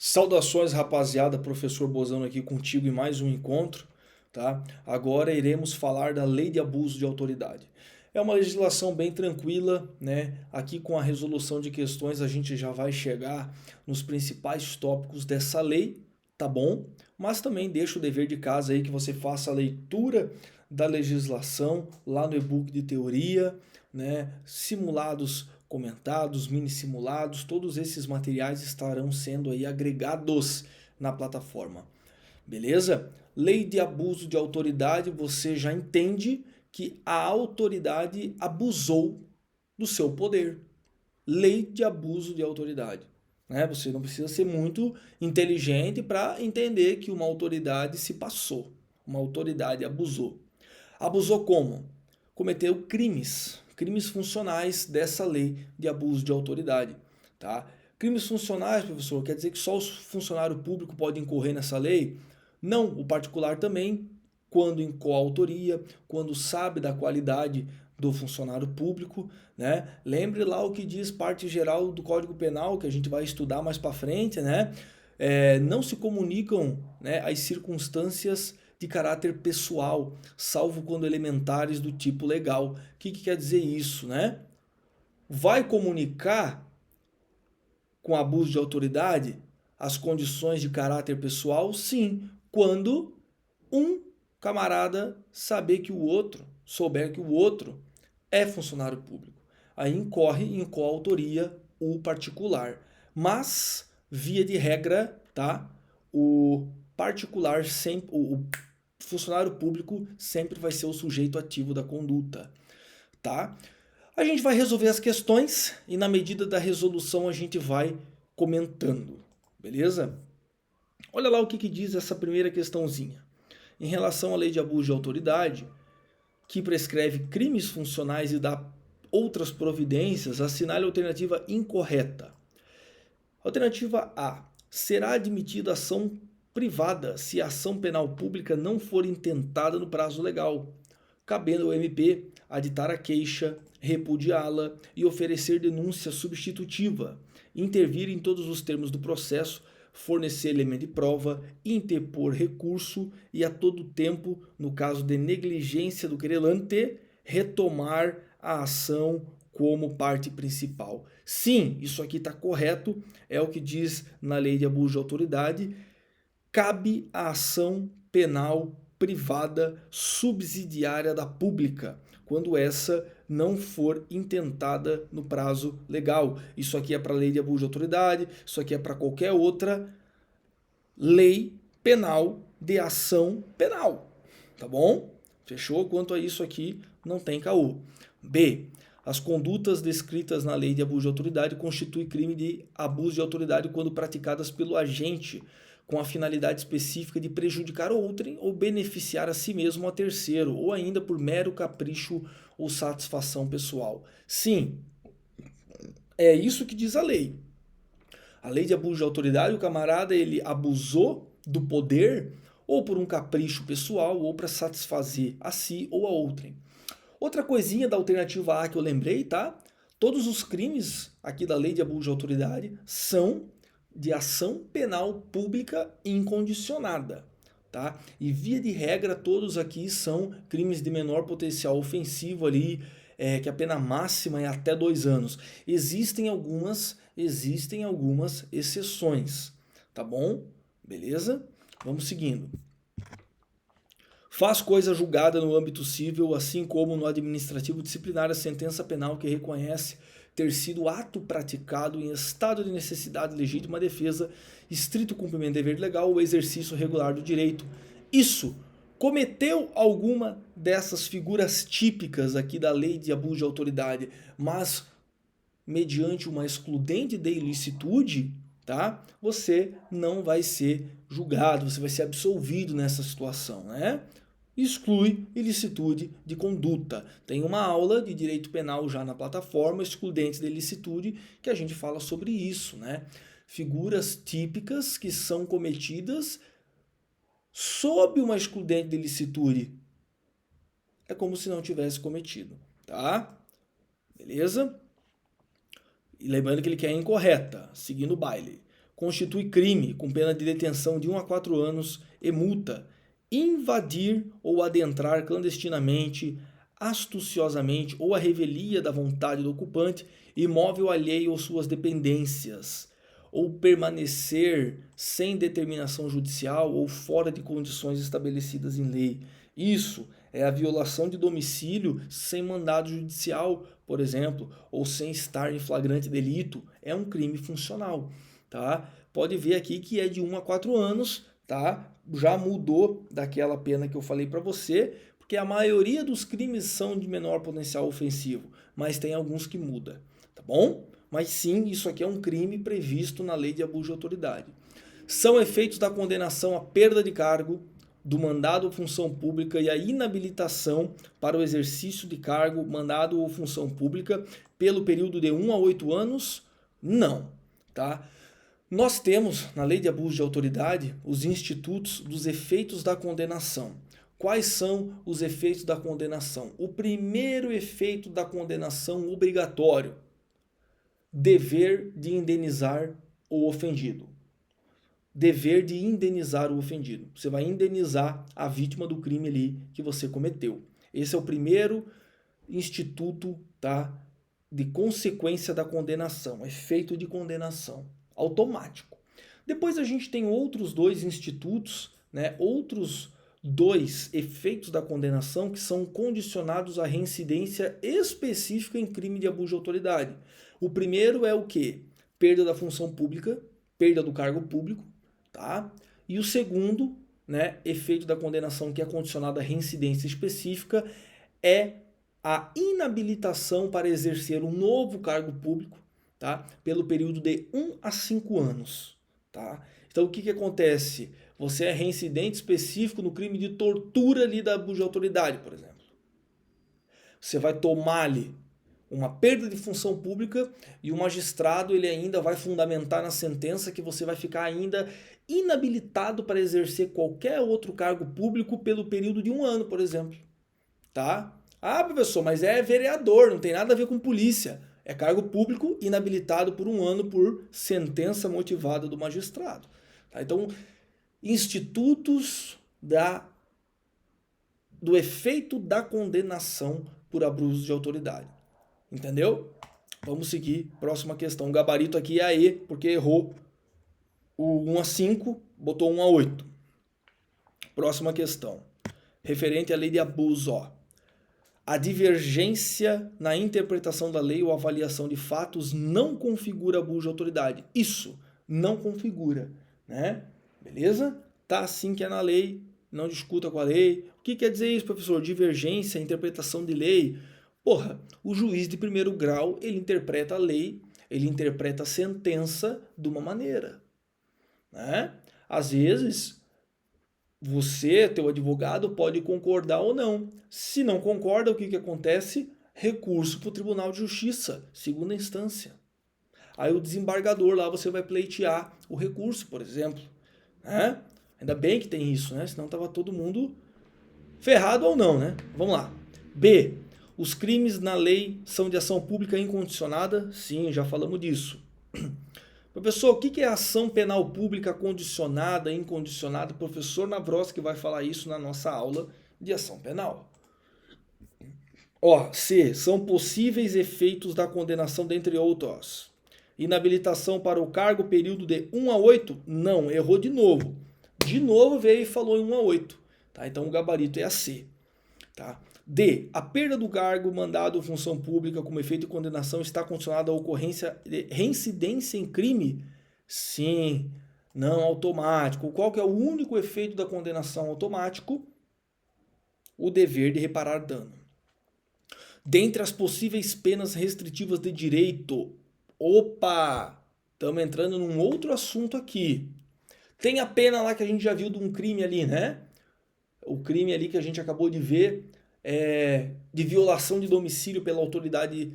Saudações, rapaziada, professor Bozano aqui contigo em mais um encontro, tá? Agora iremos falar da Lei de Abuso de Autoridade. É uma legislação bem tranquila, né? Aqui com a resolução de questões a gente já vai chegar nos principais tópicos dessa lei, tá bom? Mas também deixa o dever de casa aí que você faça a leitura da legislação lá no e-book de teoria, né? Simulados comentados, mini simulados, todos esses materiais estarão sendo aí agregados na plataforma. Beleza? Lei de abuso de autoridade, você já entende que a autoridade abusou do seu poder. Lei de abuso de autoridade. Né? Você não precisa ser muito inteligente para entender que uma autoridade se passou, uma autoridade abusou. Abusou como? Cometeu crimes funcionais dessa lei de abuso de autoridade, tá? Crimes funcionais, professor, quer dizer que só o funcionário público pode incorrer nessa lei? Não, o particular também, quando em coautoria, quando sabe da qualidade do funcionário público, né? Lembre lá o que diz parte geral do Código Penal, que a gente vai estudar mais para frente, né? Não se comunicam, né, as circunstâncias de caráter pessoal, salvo quando elementares do tipo legal. O que quer dizer isso, né? Vai comunicar com abuso de autoridade as condições de caráter pessoal? Sim, quando um camarada souber que o outro é funcionário público. Aí incorre em coautoria o particular. Mas, via de regra, tá? O particular sempre, o funcionário público sempre vai ser o sujeito ativo da conduta, tá? A gente vai resolver as questões e na medida da resolução a gente vai comentando, beleza? Olha lá o que diz essa primeira questãozinha. Em relação à lei de abuso de autoridade, que prescreve crimes funcionais e dá outras providências, assinale a alternativa incorreta. Alternativa A. Será admitida ação privada se a ação penal pública não for intentada no prazo legal, cabendo ao MP aditar a queixa, repudiá-la e oferecer denúncia substitutiva, intervir em todos os termos do processo, fornecer elemento de prova, interpor recurso e a todo tempo, no caso de negligência do querelante, retomar a ação como parte principal. Sim, isso aqui está correto, é o que diz na lei de abuso de autoridade. Cabe a ação penal privada subsidiária da pública, quando essa não for intentada no prazo legal. Isso aqui é para a lei de abuso de autoridade, isso aqui é para qualquer outra lei penal de ação penal. Tá bom? Fechou? Quanto a isso aqui, não tem caô. B. As condutas descritas na lei de abuso de autoridade constituem crime de abuso de autoridade quando praticadas pelo agente com a finalidade específica de prejudicar outrem ou beneficiar a si mesmo ou a terceiro, ou ainda por mero capricho ou satisfação pessoal. Sim, é isso que diz a lei. A lei de abuso de autoridade, o camarada ele abusou do poder ou por um capricho pessoal ou para satisfazer a si ou a outrem. Outra coisinha da alternativa A que eu lembrei, tá? Todos os crimes aqui da lei de abuso de autoridade são de ação penal pública incondicionada, tá? E via de regra todos aqui são crimes de menor potencial ofensivo ali, que a pena máxima é até 2 anos. Existem algumas exceções, tá bom? Beleza? Vamos seguindo. Faz coisa julgada no âmbito civil, assim como no administrativo disciplinar, a sentença penal que reconhece ter sido ato praticado em estado de necessidade legítima defesa, estrito cumprimento de dever legal ou exercício regular do direito. Isso cometeu alguma dessas figuras típicas aqui da lei de abuso de autoridade, mas mediante uma excludente de ilicitude, tá? Você não vai ser julgado, você vai ser absolvido nessa situação, né? Exclui ilicitude de conduta. Tem uma aula de direito penal já na plataforma, excludentes de ilicitude, que a gente fala sobre isso, né? Figuras típicas que são cometidas sob uma excludente de ilicitude. É como se não tivesse cometido, tá? Beleza? E lembrando que ele quer incorreta, seguindo o baile. constitui crime, com pena de detenção de 1 a 4 anos e multa. Invadir ou adentrar clandestinamente, astuciosamente ou à revelia da vontade do ocupante, imóvel alheio ou suas dependências, ou permanecer sem determinação judicial ou fora de condições estabelecidas em lei. Isso é a violação de domicílio sem mandado judicial, por exemplo, ou sem estar em flagrante delito. É um crime funcional, tá? Pode ver aqui que é de 1 a 4 anos, tá? Já mudou daquela pena que eu falei para você, porque a maioria dos crimes são de menor potencial ofensivo, mas tem alguns que muda, tá bom? Mas sim, isso aqui é um crime previsto na Lei de Abuso de Autoridade. São efeitos da condenação a perda de cargo, do mandado ou função pública e a inabilitação para o exercício de cargo, mandado ou função pública pelo período de 1 a 8 anos? Não, tá? Nós temos na Lei de Abuso de Autoridade os institutos dos efeitos da condenação. Quais são os efeitos da condenação? O primeiro efeito da condenação obrigatório: dever de indenizar o ofendido. Dever de indenizar o ofendido. Você vai indenizar a vítima do crime ali que você cometeu. Esse é o primeiro instituto, tá, de consequência da condenação, efeito de condenação automático. Depois a gente tem outros dois institutos, né, outros dois efeitos da condenação que são condicionados à reincidência específica em crime de abuso de autoridade. O primeiro é o quê? Perda da função pública, perda do cargo público, tá? E o segundo, né, efeito da condenação que é condicionado à reincidência específica é a inabilitação para exercer um novo cargo público, tá? Pelo período de 1 a 5 anos, tá? Então o que acontece? Você é reincidente específico no crime de tortura ali da abuso de autoridade, por exemplo. Você vai tomar ali uma perda de função pública e o magistrado ele ainda vai fundamentar na sentença que você vai ficar ainda inabilitado para exercer qualquer outro cargo público pelo período de 1 ano, por exemplo, tá? Ah, professor, mas é vereador, não tem nada a ver com polícia. É cargo público inabilitado por 1 ano por sentença motivada do magistrado. Tá? Então, institutos do efeito da condenação por abuso de autoridade. Entendeu? Vamos seguir. Próxima questão. O gabarito aqui é a E, porque errou o 1 a 5, botou 1 a 8. Próxima questão. Referente à lei de abuso, ó. A divergência na interpretação da lei ou avaliação de fatos não configura abuso de autoridade. Isso não configura, né? Beleza? Tá assim que é na lei, não discuta com a lei. O que quer dizer isso, professor? Divergência, interpretação de lei. Porra, o juiz de primeiro grau, ele interpreta a lei, ele interpreta a sentença de uma maneira, né? Às vezes, você, teu advogado, pode concordar ou não. Se não concorda, o que acontece? Recurso para o Tribunal de Justiça, segunda instância. Aí o desembargador lá, você vai pleitear o recurso, por exemplo, né? Ainda bem que tem isso, né? Senão tava todo mundo ferrado ou não, né? Vamos lá. B. Os crimes na lei são de ação pública incondicionada? Sim, já falamos disso. Professor, o que é ação penal pública condicionada, incondicionada? Professor Navroski vai falar isso na nossa aula de ação penal. Ó, C. São possíveis efeitos da condenação, dentre outros. Inabilitação para o cargo, período de 1 a 8? Não, errou de novo. De novo veio e falou em 1 a 8. Tá? Então o gabarito é a C. Tá? D. A perda do cargo, mandado ou função pública como efeito de condenação está condicionada à ocorrência de reincidência em crime? Sim, não automático. Qual que é o único efeito da condenação automático? O dever de reparar dano. Dentre as possíveis penas restritivas de direito, opa, estamos entrando num outro assunto aqui. Tem a pena lá que a gente já viu de um crime ali, né? O crime ali que a gente acabou de ver de violação de domicílio pela autoridade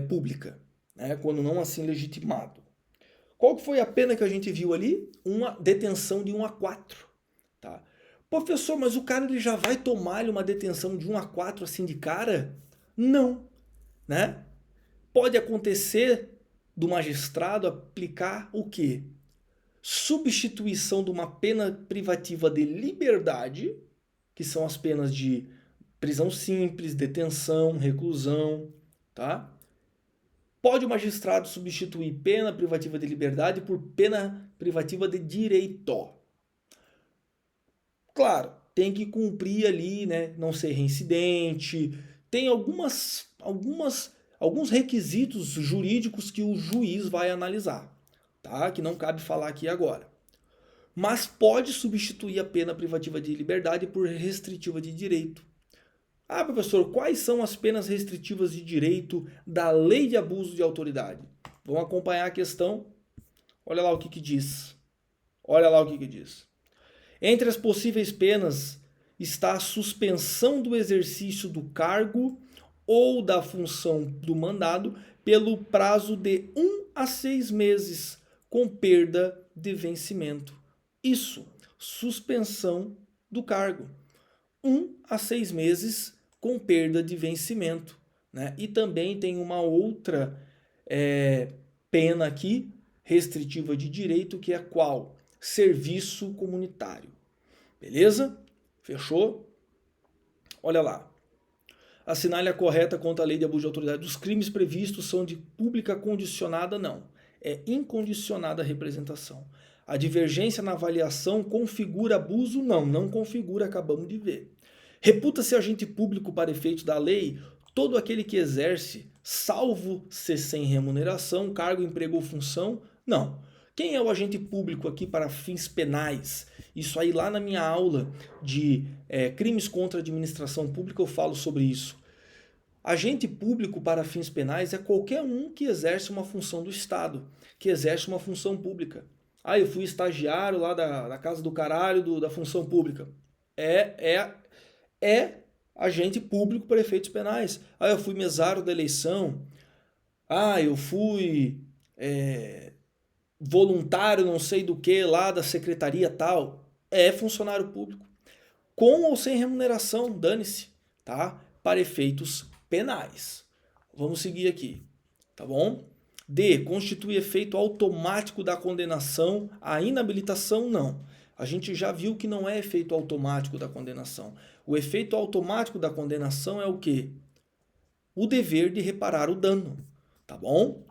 pública, né? Quando não assim legitimado. Qual que foi a pena que a gente viu ali? Uma detenção de 1 a 4. Tá? Professor, mas o cara ele já vai tomar uma detenção de 1 a 4 assim de cara? Não, né? Pode acontecer do magistrado aplicar o quê? substituição de uma pena privativa de liberdade, que são as penas de prisão simples, detenção, reclusão, tá? Pode o magistrado substituir pena privativa de liberdade por pena privativa de direito. Claro, tem que cumprir ali, né? Não ser reincidente. Tem alguns requisitos jurídicos que o juiz vai analisar, tá? Que não cabe falar aqui agora. Mas pode substituir a pena privativa de liberdade por restritiva de direito. Ah, professor, quais são as penas restritivas de direito da lei de abuso de autoridade? Vamos acompanhar a questão. Olha lá o que diz. Olha lá o que diz. Entre as possíveis penas está a suspensão do exercício do cargo ou da função do mandado pelo prazo de 1 a 6 meses, com perda de vencimento. Isso, suspensão do cargo. 1 a 6 meses com perda de vencimento, né? E também tem uma outra pena aqui, restritiva de direito, que é qual? Serviço comunitário. Beleza? Fechou? Olha lá. Assinale a correta contra a lei de abuso de autoridade. Os crimes previstos são de pública condicionada? Não. É incondicionada a representação. A divergência na avaliação configura abuso? Não, não configura, acabamos de ver. Reputa-se agente público para efeitos da lei todo aquele que exerce, salvo se sem remuneração, cargo, emprego ou função? Não. Quem é o agente público aqui para fins penais? Isso aí lá na minha aula de crimes contra a administração pública eu falo sobre isso. Agente público para fins penais é qualquer um que exerce uma função do Estado, que exerce uma função pública. Ah, eu fui estagiário lá da casa do caralho da função pública. É agente público para efeitos penais. Ah, eu fui mesário da eleição. Ah, eu fui voluntário não sei do que lá da secretaria tal. É funcionário público. Com ou sem remuneração, dane-se, tá? Para efeitos penais. Vamos seguir aqui, tá bom? D. Constitui efeito automático da condenação. A inabilitação, não. A gente já viu que não é efeito automático da condenação. O efeito automático da condenação é o quê? O dever de reparar o dano, tá bom?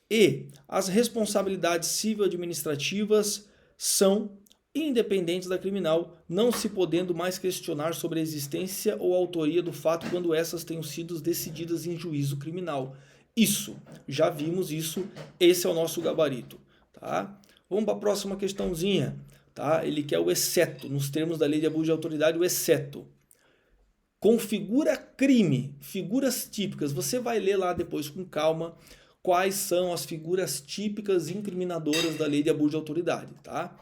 E. As responsabilidades civil-administrativas são independentes da criminal, não se podendo mais questionar sobre a existência ou autoria do fato quando essas tenham sido decididas em juízo criminal. Isso, já vimos isso, esse é o nosso gabarito, tá? Vamos para a próxima questãozinha, tá? Ele quer o exceto, nos termos da lei de abuso de autoridade, o exceto. Configura crime, figuras típicas, você vai ler lá depois com calma quais são as figuras típicas incriminadoras da lei de abuso de autoridade, tá?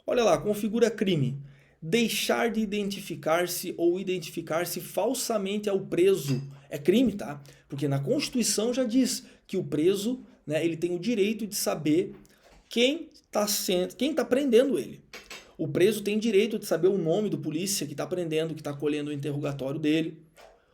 Olha lá, configura crime. Deixar de identificar-se ou identificar-se falsamente ao preso é crime, tá? Porque na Constituição já diz que o preso, né, ele tem o direito de saber quem tá prendendo ele. O preso tem direito de saber o nome do polícia que está prendendo, que está colhendo o interrogatório dele.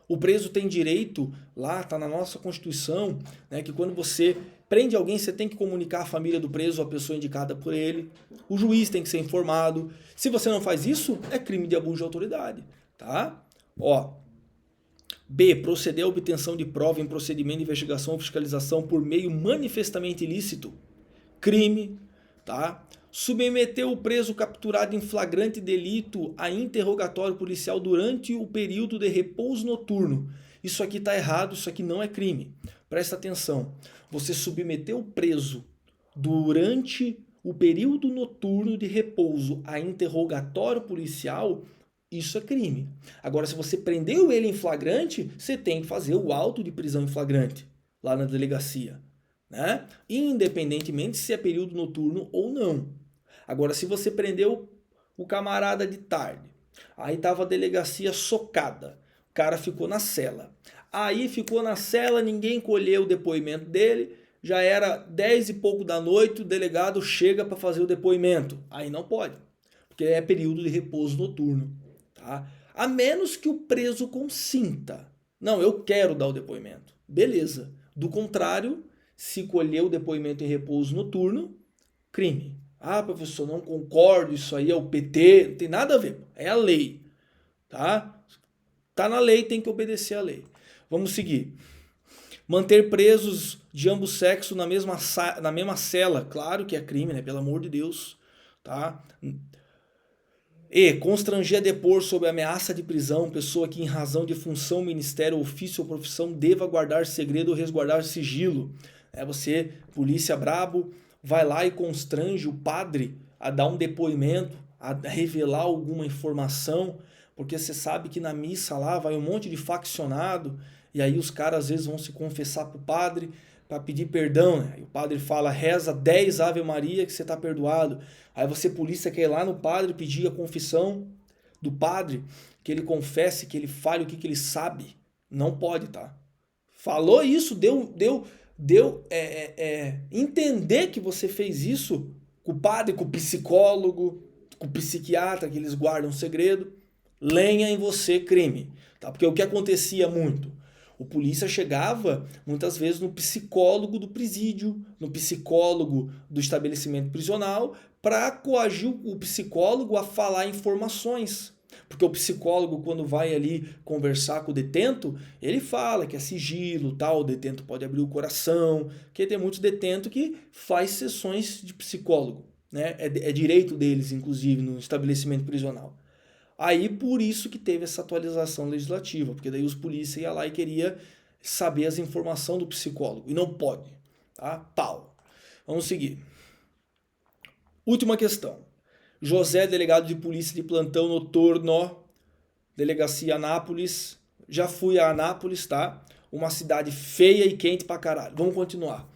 O preso tem direito, lá está na nossa Constituição, né, que quando você prende alguém, você tem que comunicar à família do preso, a pessoa indicada por ele. O juiz tem que ser informado. Se você não faz isso, é crime de abuso de autoridade, tá? Ó. B. Proceder à obtenção de prova em procedimento de investigação ou fiscalização por meio manifestamente ilícito. Crime, tá? Submeter o preso capturado em flagrante delito a interrogatório policial durante o período de repouso noturno. Isso aqui está errado, isso aqui não é crime. Presta atenção. Você submeter o preso durante o período noturno de repouso a interrogatório policial, isso é crime. Agora, se você prendeu ele em flagrante, você tem que fazer o auto de prisão em flagrante lá na delegacia, né? Independentemente se é período noturno ou não. Agora, se você prendeu o camarada de tarde, aí tava a delegacia socada, o cara ficou na cela. Aí ficou na cela, ninguém colheu o depoimento dele, já era 10 e pouco da noite, o delegado chega para fazer o depoimento. Aí não pode, porque é período de repouso noturno, tá? A menos que o preso consinta. Não, eu quero dar o depoimento. Beleza. Do contrário, se colher o depoimento em repouso noturno, crime. Ah, professor, não concordo, isso aí é o PT, não tem nada a ver, é a lei, tá? Tá na lei, tem que obedecer a lei. Vamos seguir. Manter presos de ambos sexos na mesma cela, claro que é crime, né? Pelo amor de Deus, tá? E constranger a depor sob ameaça de prisão pessoa que em razão de função, ministério, ofício ou profissão deva guardar segredo ou resguardar sigilo. É você, polícia brabo, vai lá e constrange o padre a dar um depoimento, a revelar alguma informação, porque você sabe que na missa lá vai um monte de faccionado e aí os caras às vezes vão se confessar pro padre para pedir perdão, né? E o padre fala, reza 10 Ave Maria que você está perdoado. Aí você, polícia, quer ir lá no padre pedir a confissão do padre, que ele confesse, que ele fale o que ele sabe. Não pode, tá? Falou isso, entender que você fez isso com o padre, com o psicólogo, com o psiquiatra, que eles guardam segredo. Lenha em você crime, tá? Porque o que acontecia muito? O polícia chegava muitas vezes no psicólogo do presídio, no psicólogo do estabelecimento prisional, para coagir o psicólogo a falar informações. Porque o psicólogo, quando vai ali conversar com o detento, ele fala que é sigilo, tal, o detento pode abrir o coração, que tem muitos detentos que faz sessões de psicólogo, né? É direito deles, inclusive, no estabelecimento prisional. Aí por isso que teve essa atualização legislativa, porque daí os polícias iam lá e queria saber as informações do psicólogo, e não pode, tá? Pau. Vamos seguir. Última questão. José, delegado de polícia de plantão noturno, delegacia Anápolis. Já fui a Anápolis, tá? Uma cidade feia e quente pra caralho. Vamos continuar.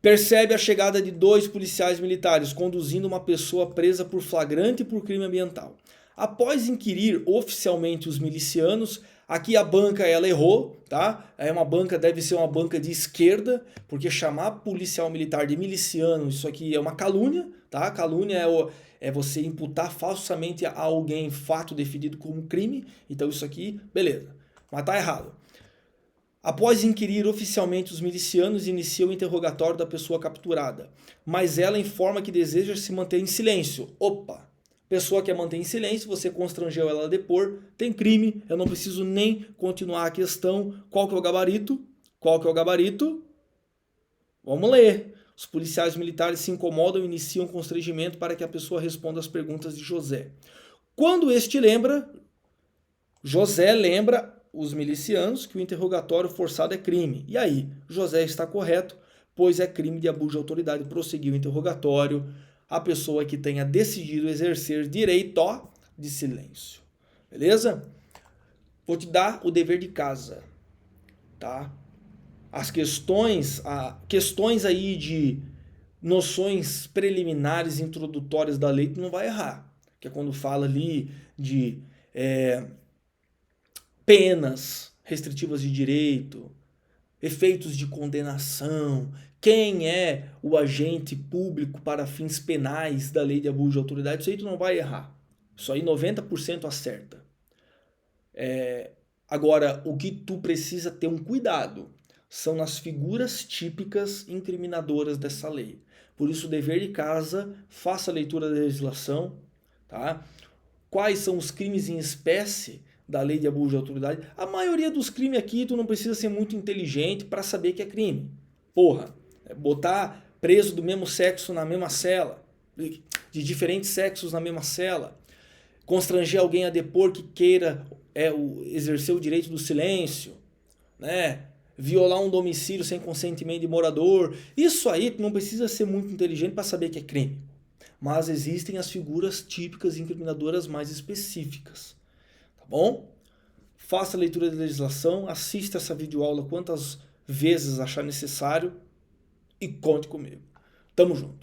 Percebe a chegada de 2 policiais militares conduzindo uma pessoa presa por flagrante e por crime ambiental. Após inquirir oficialmente os milicianos, aqui a banca ela errou, tá? É uma banca, deve ser uma banca de esquerda, porque chamar policial militar de miliciano, isso aqui é uma calúnia, tá? Calúnia é você imputar falsamente a alguém fato definido como crime, então isso aqui, beleza. Mas tá errado. Após inquirir oficialmente os milicianos, inicia o interrogatório da pessoa capturada, mas ela informa que deseja se manter em silêncio. Opa! Pessoa quer manter em silêncio, você constrangeu ela a depor, tem crime, eu não preciso nem continuar a questão. Qual que é o gabarito? Qual que é o gabarito? Vamos ler. Os policiais militares se incomodam e iniciam constrangimento para que a pessoa responda às perguntas de José. Quando este lembra, José lembra os milicianos que o interrogatório forçado é crime. E aí, José está correto, pois é crime de abuso de autoridade. Prosseguiu o interrogatório. A pessoa que tenha decidido exercer direito de silêncio. Beleza? Vou te dar o dever de casa, tá? As questões aí de noções preliminares introdutórias da lei, tu não vai errar. Que é quando fala ali de penas restritivas de direito, efeitos de condenação, quem é o agente público para fins penais da lei de abuso de autoridade, isso aí tu não vai errar. Isso aí 90% acerta. Agora, o que tu precisa ter um cuidado são nas figuras típicas incriminadoras dessa lei. Por isso, o dever de casa, faça a leitura da legislação, tá? Quais são os crimes em espécie da lei de abuso de autoridade? A maioria dos crimes aqui, tu não precisa ser muito inteligente para saber que é crime. Porra, botar preso do mesmo sexo na mesma cela, de diferentes sexos na mesma cela, constranger alguém a depor que queira exercer o direito do silêncio, né? Violar um domicílio sem consentimento de morador. Isso aí tu não precisa ser muito inteligente para saber que é crime. Mas existem as figuras típicas incriminadoras mais específicas. Tá bom? Faça a leitura da legislação, assista essa videoaula quantas vezes achar necessário e conte comigo. Tamo junto.